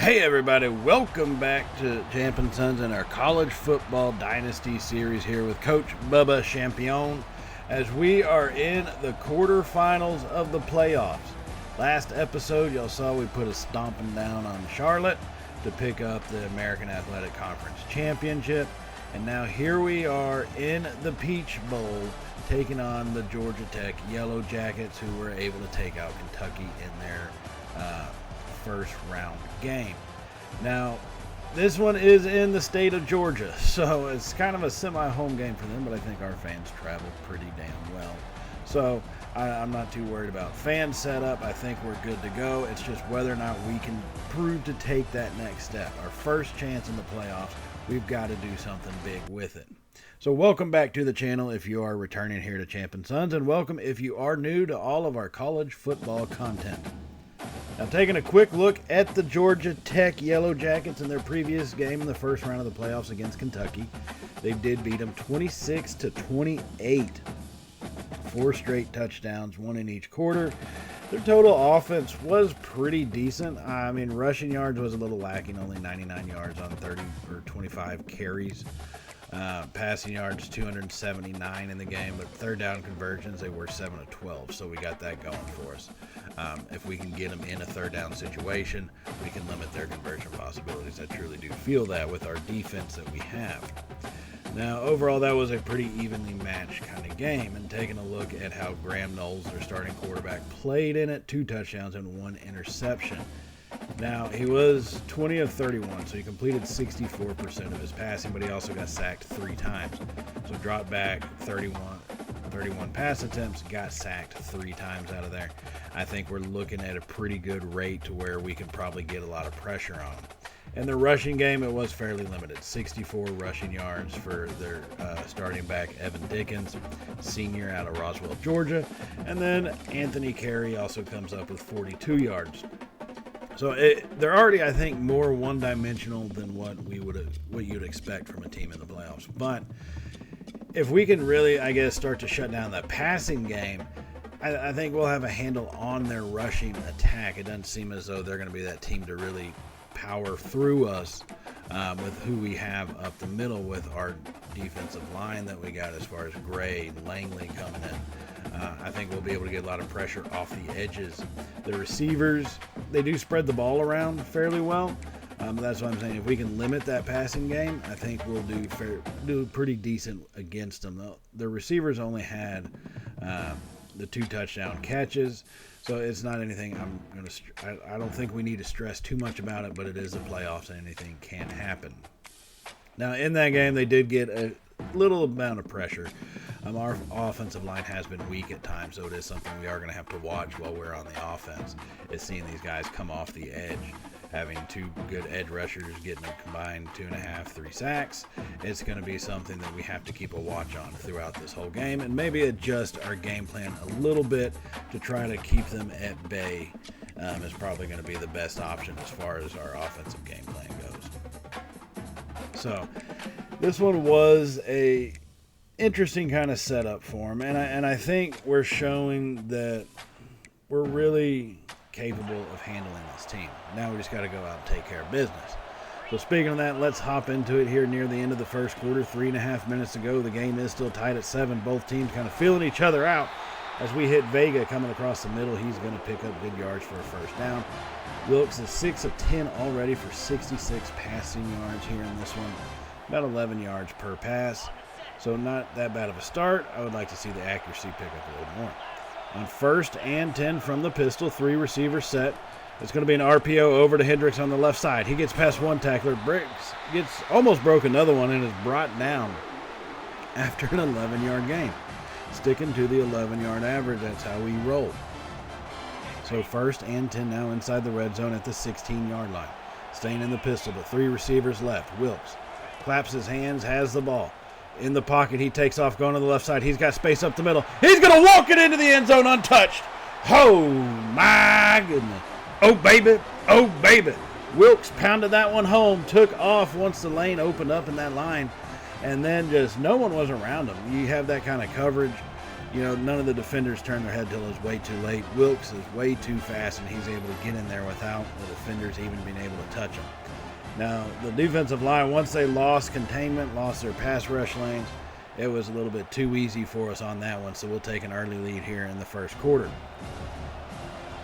Hey everybody, welcome back to Champnsons and our college football dynasty series here with Coach Champnsons as we are in the quarterfinals of the playoffs. Last episode y'all saw we put a stomping down on Charlotte to pick up the American Athletic Conference Championship, and now here we are in the Peach Bowl taking on the Georgia Tech Yellow Jackets, who were able to take out Kentucky in their first round game. Now, this one is in the state of Georgia, so it's kind of a semi-home game for them, but I think our fans travel pretty damn well. So I'm not too worried about fan setup. I think we're good to go. It's just whether or not we can prove to take that next step. Our first chance in the playoffs, we've got to do something big with it. So welcome back to the channel if you are returning here to Champnsons, and welcome if you are new to all of our college football content. Now, taking a quick look at the Georgia Tech Yellow Jackets in their previous game in the first round of the playoffs against Kentucky. They did beat them 26-28. 4 straight touchdowns, 1 in each quarter. Their total offense was pretty decent. I mean, rushing yards was a little lacking, only 99 yards on 25 carries. Passing yards 279 in the game, but third down conversions, they were 7 of 12, so we got that going for us. If we can get them in a third down situation, we can limit their conversion possibilities. I truly do feel that with our defense that we have. Now, overall, that was a pretty evenly matched kind of game, and taking a look at how Graham Knowles, their starting quarterback, played in it, 2 touchdowns and 1 interception. Now, he was 20 of 31, so he completed 64% of his passing, but he also got sacked 3 times. So dropped back 31 pass attempts, got sacked 3 times out of there. I think we're looking at a pretty good rate to where we can probably get a lot of pressure on him. In the rushing game, it was fairly limited. 64 rushing yards for their starting back, Evan Dickens, senior out of Roswell, Georgia. And then Anthony Carey also comes up with 42 yards. So they're already, I think, more one-dimensional than what you'd expect from a team in the playoffs. But if we can really, I guess, start to shut down the passing game, I think we'll have a handle on their rushing attack. It doesn't seem as though they're going to be that team to really power through us with who we have up the middle with our defensive line that we got as far as Gray and Langley coming in. I think we'll be able to get a lot of pressure off the edges. The receivers, they do spread the ball around fairly well. That's what I'm saying. If we can limit that passing game, I think we'll do pretty decent against them. The receivers only had the 2 touchdown catches, so it's not anything I don't think we need to stress too much about it, but it is the playoffs and anything can happen. Now, in that game, they did get a little amount of pressure. Our offensive line has been weak at times, so it is something we are going to have to watch while we're on the offense, is seeing these guys come off the edge. Having 2 good edge rushers, getting a combined 2.5, 3 sacks. It's going to be something that we have to keep a watch on throughout this whole game, and maybe adjust our game plan a little bit to try to keep them at bay. Is probably going to be the best option as far as our offensive game plan goes. So this one was a interesting kind of setup for them, and I think we're showing that we're really capable of handling this team. Now we just got to go out and take care of business. So speaking of that, let's hop into it here near the end of the first quarter. 3.5 minutes to go. The game is still tied at 7. Both teams kind of feeling each other out as we hit Vega coming across the middle. He's going to pick up good yards for a first down. Wilkes is 6 of 10 already for 66 passing yards here in this one. About 11 yards per pass. So not that bad of a start. I would like to see the accuracy pick up a little more. On 1st and 10 from the pistol, 3 receivers set. It's going to be an RPO over to Hendricks on the left side. He gets past one tackler, almost broke another one, and is brought down after an 11-yard gain. Sticking to the 11-yard average, that's how we roll. So 1st and 10 now inside the red zone at the 16-yard line. Staying in the pistol, but 3 receivers left. Wilkes claps his hands, has the ball. In the pocket, he takes off, going to the left side. He's got space up the middle. He's going to walk it into the end zone untouched. Oh, my goodness. Oh, baby. Oh, baby. Wilkes pounded that one home, took off once the lane opened up in that line, and then just no one was around him. You have that kind of coverage. none of the defenders turn their head till it's way too late. Wilkes is way too fast, and he's able to get in there without the defenders even being able to touch him. Now, the defensive line, once they lost containment, lost their pass rush lanes, it was a little bit too easy for us on that one, so we'll take an early lead here in the first quarter.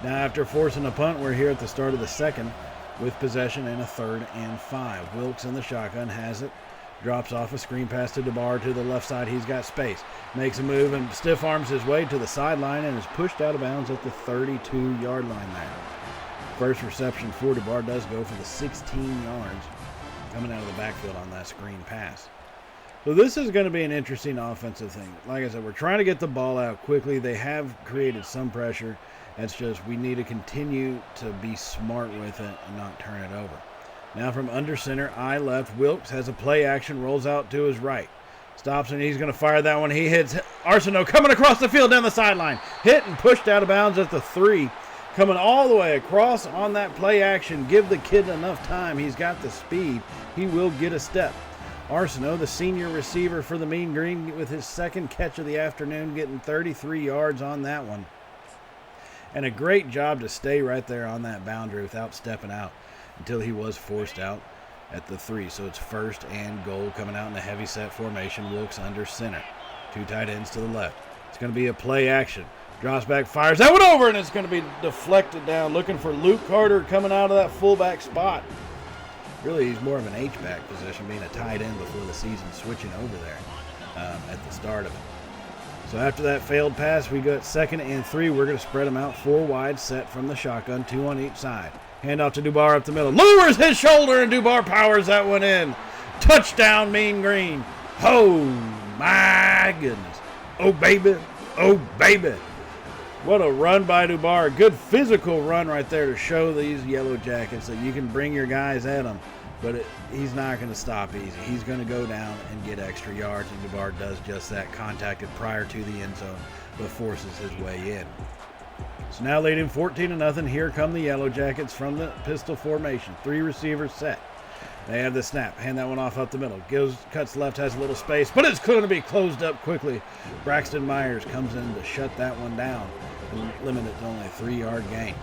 Now, after forcing a punt, we're here at the start of the second with possession and a 3rd and 5. Wilkes in the shotgun has it. Drops off a screen pass to DeBar to the left side. He's got space. Makes a move and stiff arms his way to the sideline and is pushed out of bounds at the 32-yard line there. First reception for DeBar does go for the 16 yards coming out of the backfield on that screen pass. So this is going to be an interesting offensive thing. Like I said, we're trying to get the ball out quickly. They have created some pressure. It's just we need to continue to be smart with it and not turn it over. Now from under center, I left. Wilkes has a play action, rolls out to his right. Stops and he's going to fire that one. He hits Arsenault coming across the field down the sideline. Hit and pushed out of bounds at the 3. Coming all the way across on that play action. Give the kid enough time. He's got the speed. He will get a step. Arsenault, the senior receiver for the Mean Green, with his second catch of the afternoon, getting 33 yards on that one. And a great job to stay right there on that boundary without stepping out until he was forced out at the 3. So it's 1st and goal coming out in a heavy set formation. Wilkes under center. 2 tight ends to the left. It's going to be a play action. Drops back, fires that one over, and it's going to be deflected down. Looking for Luke Carter coming out of that fullback spot. Really, he's more of an H-back position, being a tight end before the season, switching over there at the start of it. So after that failed pass, we got 2nd and 3. We're going to spread them out 4 wide, set from the shotgun, 2 on each side. Hand off to Dubar up the middle. Lowers his shoulder, and Dubar powers that one in. Touchdown, Mean Green. Oh, my goodness. Oh, baby. Oh, baby. What a run by Dubar. Good physical run right there to show these Yellow Jackets that you can bring your guys at them. But he's not going to stop easy. He's going to go down and get extra yards, and Dubar does just that, contacted prior to the end zone, but forces his way in. So now leading 14-0. Here come the Yellow Jackets from the pistol formation. 3 receivers set. They have the snap. Hand that one off up the middle. Cuts left, has a little space, but it's going to be closed up quickly. Braxton Myers comes in to shut that one down and limit it to only a 3-yard gain.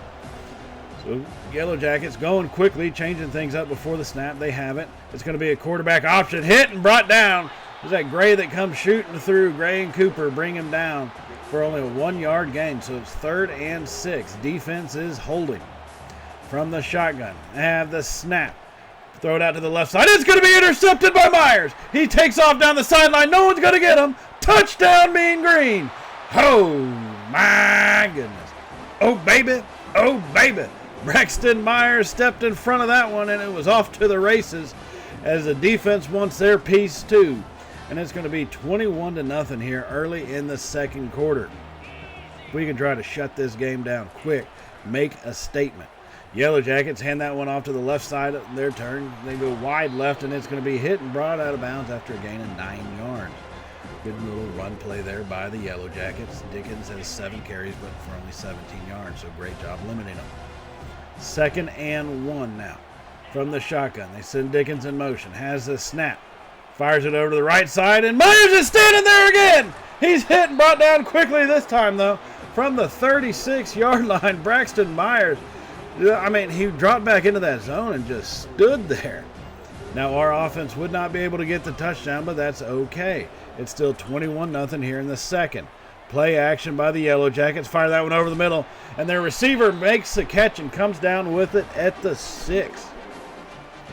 So Yellow Jackets going quickly, changing things up before the snap. They have it. It's going to be a quarterback option. Hit and brought down. There's that Gray that comes shooting through. Gray and Cooper bring him down for only a 1-yard gain. So it's 3rd and 6. Defense is holding from the shotgun. They have the snap. Throw it out to the left side. It's going to be intercepted by Myers. He takes off down the sideline. No one's going to get him. Touchdown, Mean Green. Oh, my goodness. Oh, baby. Oh, baby. Braxton Myers stepped in front of that one, and it was off to the races as the defense wants their piece too. And it's going to be 21-0 here early in the second quarter. We can try to shut this game down quick, make a statement. Yellow Jackets hand that one off to the left side of their turn. They go wide left, and it's going to be hit and brought out of bounds after a gain of 9 yards. Good little run play there by the Yellow Jackets. Dickens has 7 carries, but for only 17 yards, so great job limiting them. 2nd and 1 now from the shotgun. They send Dickens in motion. Has the snap. Fires it over to the right side, and Myers is standing there again. He's hit and brought down quickly this time, though. From the 36-yard line, Braxton Myers, he dropped back into that zone and just stood there. Now, our offense would not be able to get the touchdown, but that's okay. It's still 21-0 here in the second. Play action by the Yellow Jackets. Fire that one over the middle. And their receiver makes the catch and comes down with it at the 6.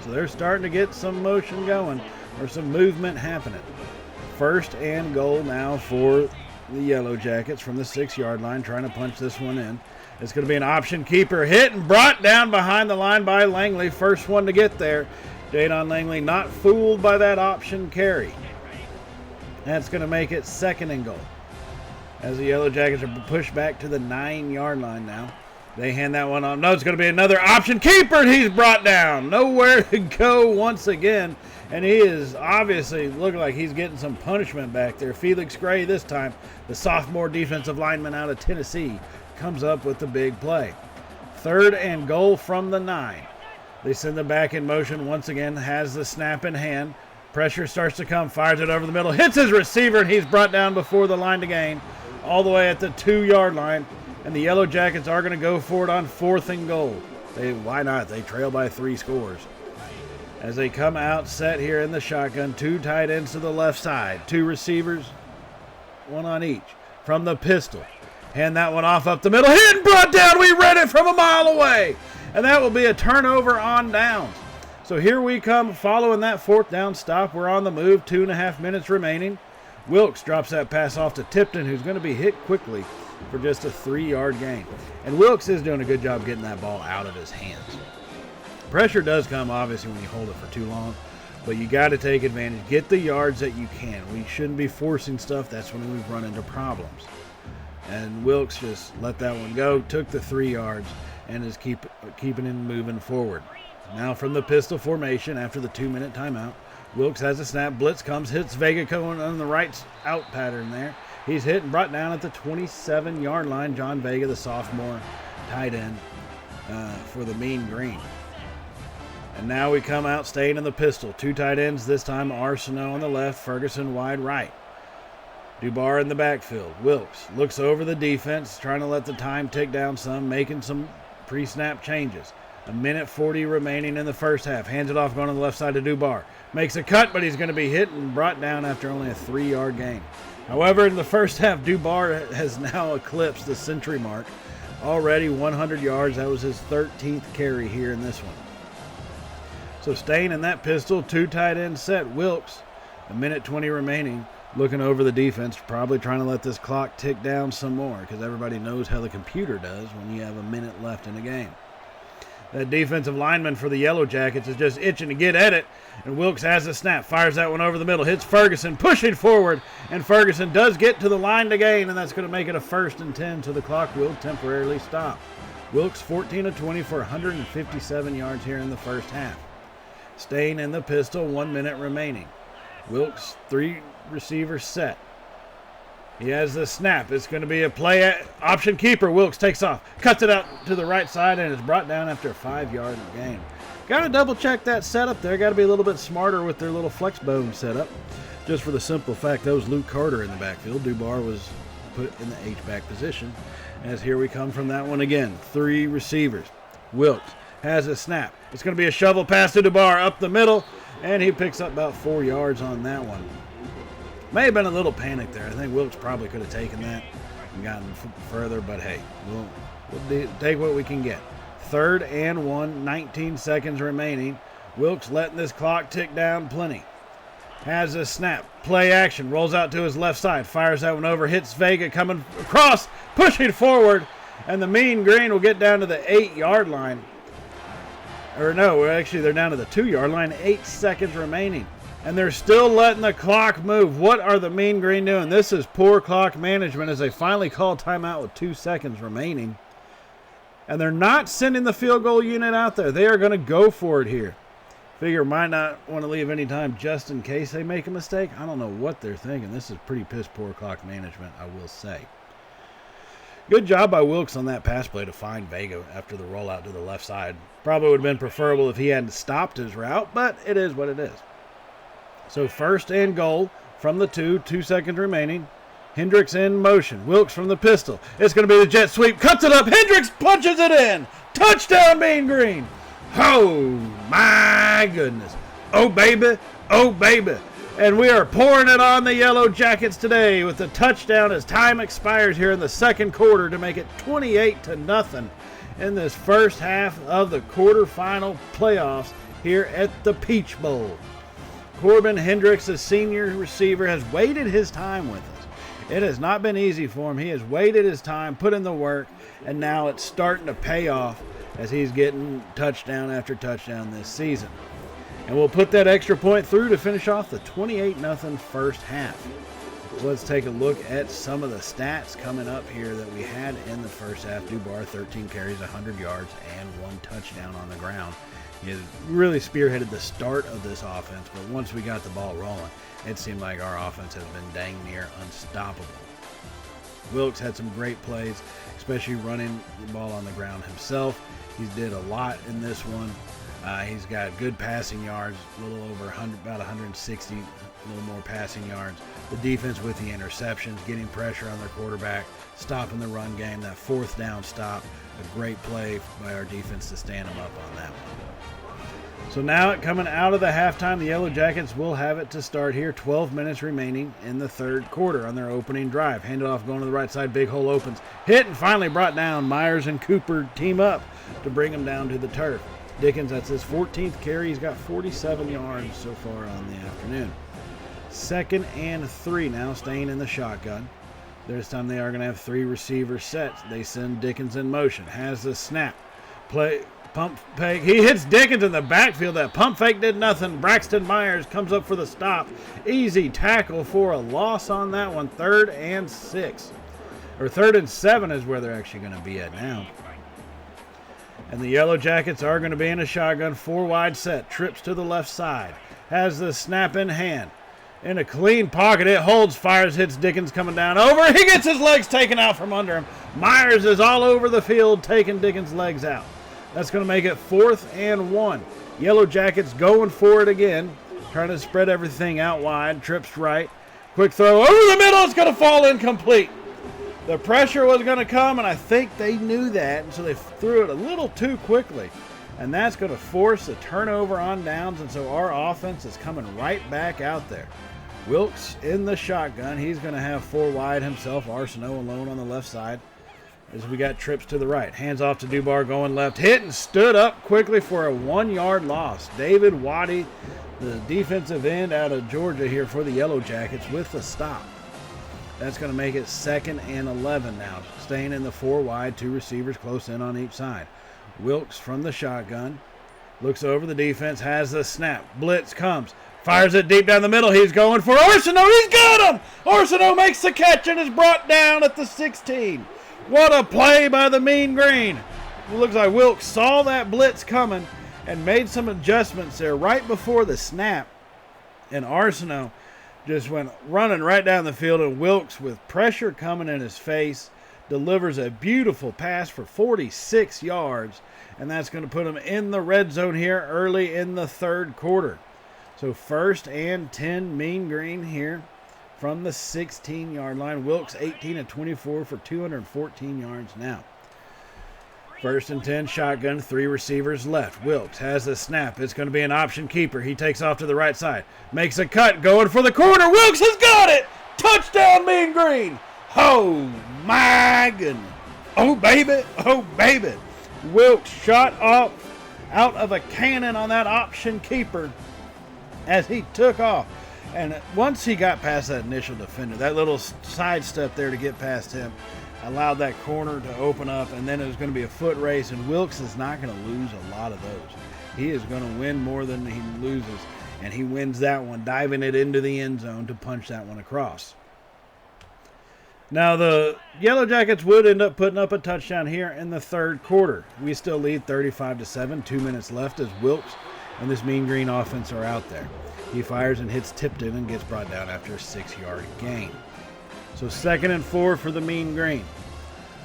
So they're starting to get some motion going, or some movement happening. 1st and goal now for the Yellow Jackets from the 6-yard line, trying to punch this one in. It's going to be an option keeper. Hit and brought down behind the line by Langley. First one to get there. Jadon Langley not fooled by that option carry. That's going to make it 2nd and goal, as the Yellow Jackets are pushed back to the 9-yard line now. They hand that one on. No, it's going to be another option keeper, and he's brought down. Nowhere to go once again, and he is obviously looking like he's getting some punishment back there. Felix Gray this time, the sophomore defensive lineman out of Tennessee, comes up with the big play. 3rd and goal from the 9. They send them back in motion once again, has the snap in hand. Pressure starts to come, fires it over the middle, hits his receiver, and he's brought down before the line to gain, all the way at the 2-yard line. And the Yellow Jackets are going to go for it on 4th and goal. Why not? They trail by 3 scores. As they come out set here in the shotgun, 2 tight ends to the left side, 2 receivers, 1 on each. From the pistol, hand that one off up the middle, hit and brought down. We read it from a mile away. And that will be a turnover on downs. So here we come following that 4th down stop. We're on the move, 2.5 minutes remaining. Wilkes drops that pass off to Tipton, who's going to be hit quickly for just a 3-yard gain. And Wilkes is doing a good job getting that ball out of his hands. Pressure does come, obviously, when you hold it for too long, but you got to take advantage. Get the yards that you can. We shouldn't be forcing stuff. That's when we've run into problems. And Wilkes just let that one go, took the 3 yards, and is keeping him moving forward. Now from the pistol formation after the 2-minute timeout, Wilkes has a snap. Blitz comes, hits Vega going on the right out pattern there. He's hit and brought down at the 27-yard line. John Vega, the sophomore tight end for the Mean Green. And now we come out staying in the pistol. 2 tight ends, this time Arsenault on the left, Ferguson wide right. Dubar in the backfield. Wilkes looks over the defense, trying to let the time tick down some, making some pre-snap changes. 1:40 remaining in the first half. Hands it off going on the left side to Dubar. Makes a cut, but he's going to be hit and brought down after only a 3-yard gain. However, in the first half, Dubar has now eclipsed the century mark. Already 100 yards. That was his 13th carry here in this one. So staying in that pistol, 2 tight ends set. Wilkes, 1:20 remaining, looking over the defense, probably trying to let this clock tick down some more because everybody knows how the computer does when you have a minute left in a game. That defensive lineman for the Yellow Jackets is just itching to get at it, and Wilkes has a snap, fires that one over the middle, hits Ferguson, pushing forward, and Ferguson does get to the line to gain, and that's going to make it a 1st and 10, so the clock will temporarily stop. Wilkes 14 of 20 for 157 yards here in the first half. Staying in the pistol, 1 minute remaining. Wilkes, 3 receivers set. He has the snap. It's going to be a play option keeper. Wilkes takes off, cuts it out to the right side, and is brought down after a 5-yard gain. Got to double check that setup there. Got to be a little bit smarter with their little flex bone setup. Just for the simple fact that was Luke Carter in the backfield. Dubar was put in the H-back position. As here we come from that one again. 3 receivers. Wilkes has a snap. It's going to be a shovel pass to Dubar up the middle, and he picks up about 4 yards on that one. May have been a little panic there. I think Wilkes probably could have taken that and gotten further, but hey, we'll take what we can get. 3rd and 1, 19 seconds remaining. Wilkes letting this clock tick down plenty. Has a snap, play action, rolls out to his left side, fires that one over, hits Vega coming across, pushing forward, and the Mean Green will get down to the 8-yard line. Or no, actually they're down to the 2-yard line, 8 seconds remaining. And they're still letting the clock move. What are the Mean Green doing? This is poor clock management as they finally call timeout with 2 seconds remaining. And they're not sending the field goal unit out there. They are going to go for it here. Figure might not want to leave any time just in case they make a mistake. I don't know what they're thinking. This is pretty piss poor clock management, I will say. Good job by Wilkes on that pass play to find Vega after the rollout to the left side. Probably would have been preferable if he hadn't stopped his route, but it is what it is. So 1st and goal from the 2 seconds remaining. Hendricks in motion. Wilkes from the pistol. It's going to be the jet sweep. Cuts it up. Hendricks punches it in. Touchdown, Mean Green. Oh, my goodness. Oh, baby. Oh, baby. And we are pouring it on the Yellow Jackets today with the touchdown as time expires here in the 2nd quarter to make it 28-0 in this first half of the quarterfinal playoffs here at the Peach Bowl. Corbin Hendricks, the senior receiver, has waited his time with us. It has not been easy for him. He has waited his time, put in the work, and now it's starting to pay off as he's getting touchdown after touchdown this season. And we'll put that extra point through to finish off the 28-0 first half. So let's take a look at some of the stats coming up here that we had in the first half. Dubar, 13 carries, 100 yards, and 1 touchdown on the ground. He really spearheaded the start of this offense, but once we got the ball rolling, it seemed like our offense has been dang near unstoppable. Wilkes had some great plays, especially running the ball on the ground himself. He did a lot in this one. He's got good passing yards, a little over 100, about 160, a little more passing yards. The defense with the interceptions, getting pressure on their quarterback, stopping the run game. That fourth down stop, a great play by our defense to stand them up on that one. So now coming out of the halftime, the Yellow Jackets will have it to start here. 12 minutes remaining in the third quarter on their opening drive. Handed off, going to the right side, big hole opens. Hit and finally brought down. Myers and Cooper team up to bring him down to the turf. Dickens, that's his 14th carry. He's got 47 yards so far on the afternoon. 2nd and 3 now, staying in the shotgun. This time they are going to have 3 receivers set. They send Dickens in motion. Has the snap. Play, pump fake. He hits Dickens in the backfield. That pump fake did nothing. Braxton Myers comes up for the stop. Easy tackle for a loss on that one. 3rd and 6. Or 3rd and 7 is where they're actually going to be at now. And the Yellow Jackets are going to be in a shotgun, 4 wide set. Trips to the left side. Has the snap in hand. In a clean pocket, it holds, fires, hits Dickens coming down over. He gets his legs taken out from under him. Myers is all over the field, taking Dickens' legs out. That's going to make it 4th and 1. Yellow Jackets going for it again, trying to spread everything out wide. Trips right. Quick throw over the middle. It's going to fall incomplete. The pressure was going to come, and I think they knew that, and so they threw it a little too quickly. And that's going to force a turnover on downs, and so our offense is coming right back out there. Wilkes in the shotgun. He's going to have 4 wide himself. Arsenault alone on the left side as we got trips to the right. Hands off to Dubar going left. Hit and stood up quickly for a 1-yard loss. David Waddy, the defensive end out of Georgia here for the Yellow Jackets with the stop. That's going to make it 2nd and 11 now. Staying in the 4 wide, 2 receivers close in on each side. Wilkes from the shotgun. Looks over the defense, has the snap. Blitz comes. Fires it deep down the middle. He's going for Arsenault. He's got him! Arsenault makes the catch and is brought down at the 16. What a play by the Mean Green. It looks like Wilkes saw that blitz coming and made some adjustments there right before the snap. And Arsenault just went running right down the field, and Wilkes, with pressure coming in his face, delivers a beautiful pass for 46 yards, and that's going to put him in the red zone here early in the third quarter. So 1st and 10, Mean Green here from the 16-yard line. Wilkes 18 of 24 for 214 yards now. 1st and 10, shotgun, 3 receivers left. Wilkes has the snap. It's going to be an option keeper. He takes off to the right side. Makes a cut, going for the corner. Wilkes has got it! Touchdown, Mean Green! Oh, my goodness. Oh, baby. Oh, baby. Wilkes shot off out of a cannon on that option keeper as he took off. And once he got past that initial defender, that little sidestep there to get past him allowed that corner to open up, and then it was going to be a foot race, and Wilkes is not going to lose a lot of those. He is going to win more than he loses, and he wins that one, diving it into the end zone to punch that one across. Now, the Yellow Jackets would end up putting up a touchdown here in the third quarter. We still lead 35-7, 2 minutes left as Wilkes and this Mean Green offense are out there. He fires and hits Tipton and gets brought down after a 6-yard gain. So 2nd and 4 for the Mean Green.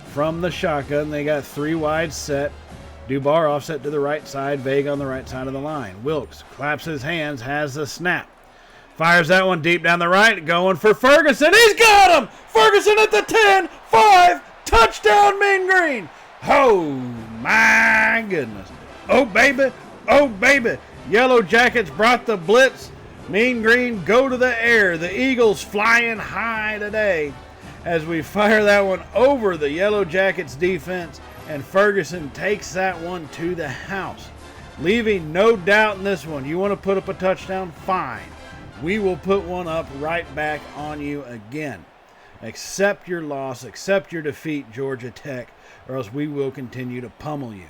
From the shotgun, they got 3 wide set. Dubar offset to the right side, Vega on the right side of the line. Wilkes claps his hands, has the snap. Fires that one deep down the right, going for Ferguson. He's got him! Ferguson at the 10, 5, touchdown Mean Green! Oh, my goodness. Oh, baby. Oh, baby. Yellow Jackets brought the blitz. Mean Green go to the air. The Eagles flying high today as we fire that one over the Yellow Jackets defense, and Ferguson takes that one to the house, leaving no doubt in this one. You want to put up a touchdown? Fine. We will put one up right back on you again. Accept your loss, accept your defeat, Georgia Tech, or else we will continue to pummel you.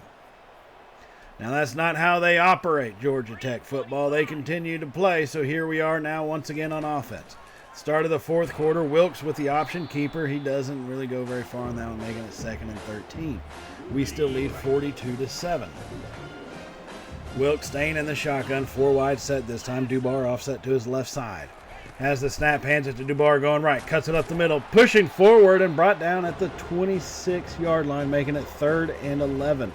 Now, that's not how they operate, Georgia Tech football. They continue to play, so here we are now once again on offense. Start of the fourth quarter, Wilkes with the option keeper. He doesn't really go very far on that one, making it 2nd and 13. We still lead 42-7. Wilkes staying in the shotgun, 4 wide set this time. Dubar offset to his left side. Has the snap, hands it to Dubar going right, cuts it up the middle, pushing forward and brought down at the 26-yard line, making it 3rd and 11.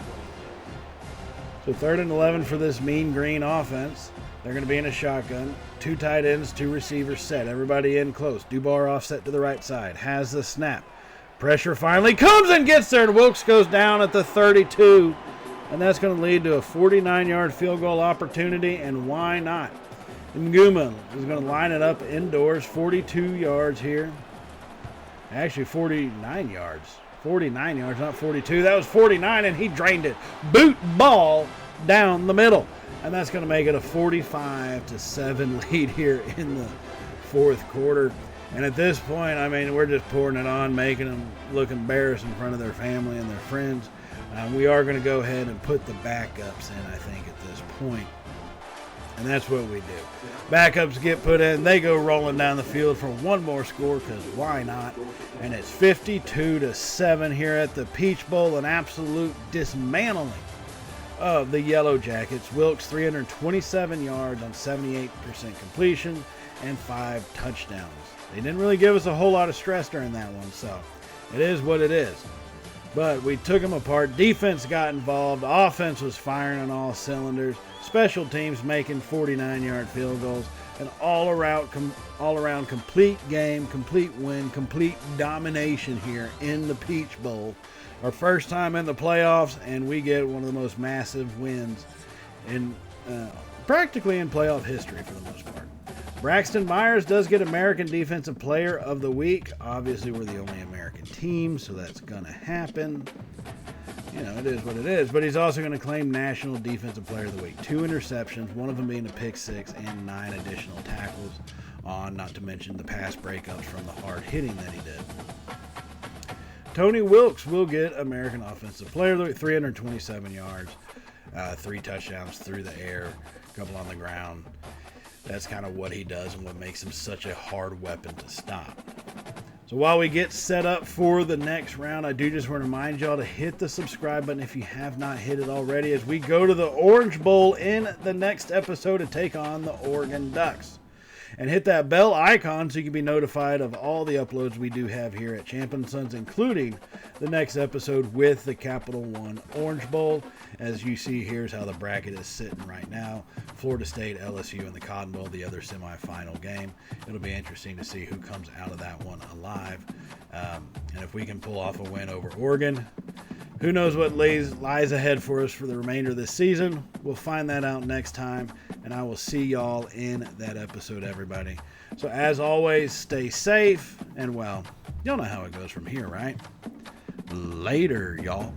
So 3rd and 11 for this mean green offense. They're going to be in a shotgun. 2 tight ends, 2 receivers set. Everybody in close. Dubar offset to the right side. Has the snap. Pressure finally comes and gets there. And Wilkes goes down at the 32. And that's going to lead to a 49-yard field goal opportunity. And why not? Nguma is going to line it up indoors. 42 yards here. Actually, 49 yards. 49 yards, not 42. That was 49, and he drained it. Boot ball down the middle. And that's going to make it a 45-7 lead here in the 4th quarter. And at this point, I mean, we're just pouring it on, making them look embarrassed in front of their family and their friends. We are going to go ahead and put the backups in, I think, at this point. And that's what we do. Backups get put in. They go rolling down the field for one more score, because why not? And it's 52-7 here at the Peach Bowl. An absolute dismantling of the Yellow Jackets. Wilkes 327 yards on 78% completion and 5 touchdowns. They didn't really give us a whole lot of stress during that one, so it is what it is. But we took them apart. Defense got involved. Offense was firing on all cylinders. Special teams making 49-yard field goals. An all-around complete game, complete win, complete domination here in the Peach Bowl. Our first time in the playoffs, and we get one of the most massive wins in practically in playoff history for the most part. Braxton Myers does get American Defensive Player of the Week. Obviously, we're the only American team, so that's going to happen. You know, it is what it is. But he's also going to claim National Defensive Player of the Week. 2 interceptions, one of them being a pick 6, and 9 additional tackles on, not to mention the pass breakups from the hard hitting that he did. Tony Wilkes will get American Offensive Player of the Week, 327 yards, 3 touchdowns through the air, a couple on the ground. That's kind of what he does and what makes him such a hard weapon to stop. So while we get set up for the next round, I do just want to remind y'all to hit the subscribe button if you have not hit it already, as we go to the Orange Bowl in the next episode to take on the Oregon Ducks. And hit that bell icon so you can be notified of all the uploads we do have here at Champnsons, including the next episode with the Capital One Orange Bowl. As you see, here's how the bracket is sitting right now. Florida State, LSU, and the Cotton Bowl, the other semifinal game. It'll be interesting to see who comes out of that one alive. And if we can pull off a win over Oregon, who knows what lies ahead for us for the remainder of this season. We'll find that out next time, and I will see y'all in that episode, everybody. So as always, stay safe, and well, y'all know how it goes from here, right? Later, y'all.